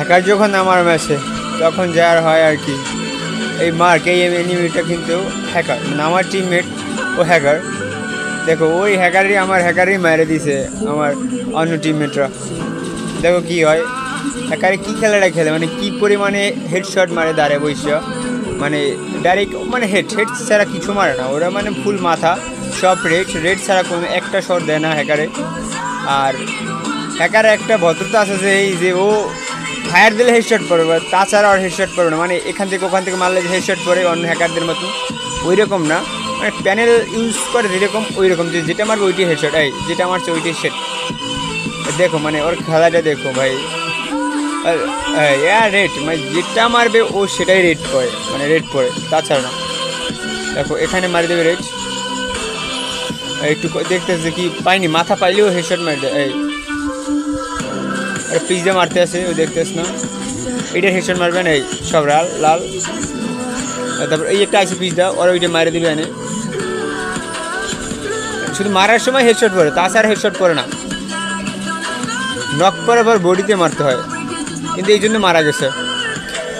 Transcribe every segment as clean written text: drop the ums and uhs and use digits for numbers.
Hacker যখন আমার ম্যাচে তখন যার হয় আর কি, এই মার্ক এই এনিমিটা কিন্তু হ্যাকার, মানে আমার টিমমেট ও হ্যাকার। দেখো ওই হ্যাকারই আমার হ্যাকারই মেরে দিছে আমার অন্য টিমমেটরা। দেখো কি হয়, হ্যাকারে কী খেলাটা খেলে, মানে কী পরিমাণে হেডশট মারে দাঁড়ে বৈশা, মানে ডাইরেক্ট মানে হেড ছাড়া কিছু মারে না ওরা, মানে ফুল মাথা সব রেড ছাড়া কোনো একটা শট দেয় না হ্যাকারে। আর হ্যাকারে একটা ভদ্রতা আছে যে এই যে ও ফায়ার দিলে হেডশট পড়বে, তাছাড়া আর হেডশট পড়বে না, মানে এখান থেকে ওখান থেকে মারলে যে হেডশট পড়ে অন্য হ্যাকারদের মতো ওই রকম না, মানে প্যানেল ইউজ করে যেরকম ওই রকম, যে যেটা মারবে ওইটাই হেডশট, এই যেটা মারছে ওইটাই সেট। দেখো মানে ওর খেলাটা দেখো ভাই, রেড মানে যেটা মারবে ও সেটাই রেড পড়ে, মানে রেড পড়ে, তাছাড়া না। দেখো এখানে মারি দেবে রেড, একটু দেখতেছে কি পাইনি, মাথা পাইলেও হেডশট মারি দেয়। এই পিজ্জা মারতে আসে ওই দেখতেছ না, এইটার হেডশট মারবেন, এই সব লাল লাল। তারপর এই একটা আছে পিজ্জা, ওরা ওইটা মারে দিবে এনে, শুধু মারার সময় হেডশট পড়ে, তাছাড়া হেডশট পড়ে না, নক করার পর বডিতে মারতে হয়। কিন্তু এই জন্য মারা গেছে,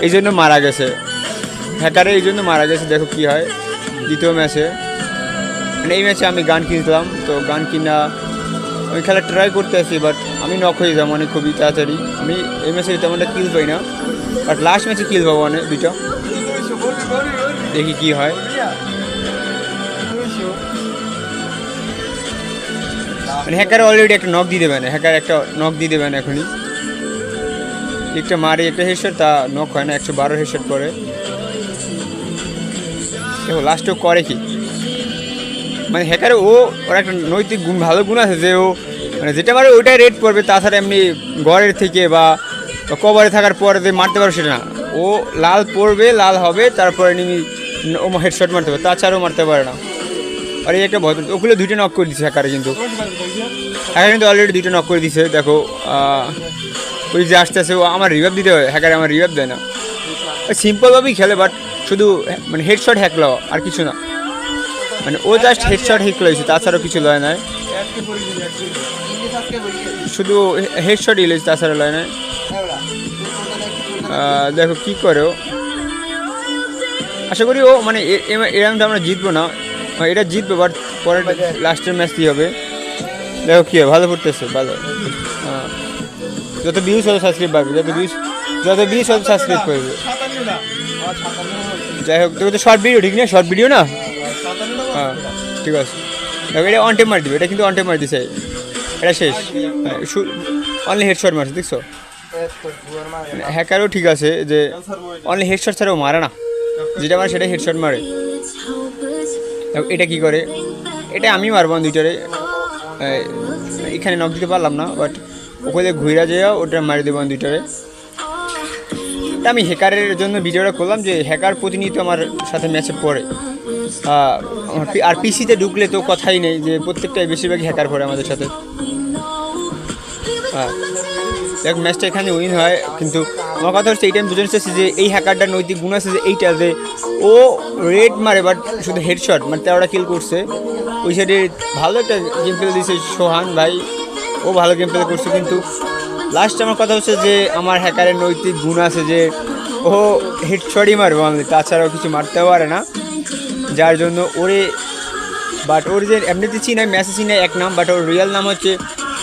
এই জন্য মারা গেছে হ্যাকারে, এই জন্য মারা গেছে। দেখো কি হয় দ্বিতীয় ম্যাচে, মানে এই ম্যাচে আমি গান কিনলাম, তো গান কিনা আমি খেলা ট্রাই করতে আসি, বাট আমি নক হয়ে যাবো মানে খুবই তাড়াতাড়ি। আমি এই ম্যাচে তেমনটা কিল পাই না, বাট লাস্ট ম্যাচে কিল পাবো মানে দুইটা, দেখি কি হয়। মানে হ্যাকার অলরেডি একটা নক দিয়ে দেবেন, হ্যাকার একটা নক দিয়ে দেবেন এখনই, একটা মারি একটা হেডশট, তা নক হয় না, 112 হেডশট করে। দেখো লাস্টেও করে কি, মানে হ্যাকারে ওর একটা নৈতিক গুণ, ভালো গুণ আছে যে ও মানে যেটা মারে ওইটাই রেড পড়বে, তাছাড়া এমনি ঘরের থেকে বা কভারে থাকার পরে যে মারতে পারবে সেটা না, ও লাল পড়বে লাল হবে তারপরে ও হেডশট মারতে পারে, তাছাড়াও মারতে পারে না। আর এই একটা ভদ্র, ওগুলো দুইটা নক করে দিচ্ছে হ্যাকারে, কিন্তু হ্যাকার কিন্তু অলরেডি দুইটা নক করে দিচ্ছে। দেখো ওই যে আসতে আসে ও আমার রিভাইভ দিতে হয়, হ্যাকারে আমার রিভাইভ দেয় না, সিম্পলভাবেই খেলে, বাট শুধু মানে হেডশট হ্যাকলো আর কিছু না, মানে ও জাস্ট হেডশট হ্যাকলো হয়েছে, তাছাড়াও কিছু লয় নাই, শুধু হেডশট ইলেছে, তাছাড়া লয় নাই। দেখো কী করে ও, আশা করি ও মানে এরকমটা আমরা জিতবো না, এটা জিতবো, বাট পরে লাস্টের ম্যাচ কী হবে দেখো কী হয়। ভালো পড়তেছে ভালো, যত ভিউজ হতো সাবস্ক্রাইব পাবে, যত ভিউজ হতো সাবস্ক্রাইব করবে। যাই হোক, তোকে তো শর্ট ভিডিও ঠিক না, শর্ট ভিডিও না, হ্যাঁ ঠিক আছে। দেখো এটা অন টেপ মারি দিবে, এটা কিন্তু অন টেপ মারি দিছে, এটা শেষ, অনলি হেডশট মারছে দেখছো। হ্যাকারও ঠিক আছে যে অনলি হেডশট ছাড়াও মারে না, যেটা মারে সেটাই হেডশট মারে। এটা কি করে, এটা আমি মারবো দুইটারে, এখানে নক দিতে পারলাম না, বাট ওখানে ঘুরা যায় ওটা মারি দেবো দুইটারে। আমি হ্যাকারের জন্য ভিডিওটা করলাম যে হ্যাকার প্রতিনিয়ত আমার সাথে ম্যাচে পড়ে, আর পিসিতে ঢুকলে তো কথাই নেই, যে প্রত্যেকটাই বেশিরভাগই হ্যাকার পড়ে আমাদের সাথে। দেখ ম্যাচটা এখানে উইন হয়, কিন্তু আমার কথা হচ্ছে এইটা আমি বুঝতে চাচ্ছি যে এই হ্যাকারটার নৈতিক গুণ আছে যে এইটা, যে ও রেড মারে বাট শুধু হেডশট, মানে 13টা কিল করছে। ওই সাইডে ভালো একটা গেম প্লে দিয়েছে সোহান ভাই, ও ভালো গেম প্লে করছে, কিন্তু লাস্ট আমার কথা হচ্ছে যে আমার হ্যাকারের নৈতিক গুণ আছে যে ও হেডশটই মারবে অনলি, তাছাড়াও কিছু মারতেও পারে না, যার জন্য ওরে, বাট ওর যে এমনিতে চিনাই ম্যাচে চিনাই এক নাম, বাট ওর রিয়েল নাম হচ্ছে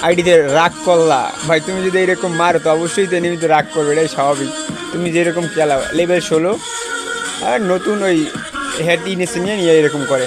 আইডিতে রাগ করলা। ভাই তুমি যদি এরকম মারো তো অবশ্যই তো এনিমিতে রাগ করবে, এটাই স্বাভাবিক, তুমি যেরকম খেলাও লেভেল 16 আর নতুন ওই হ্যাড ইনেসে নিয়ে এরকম করে।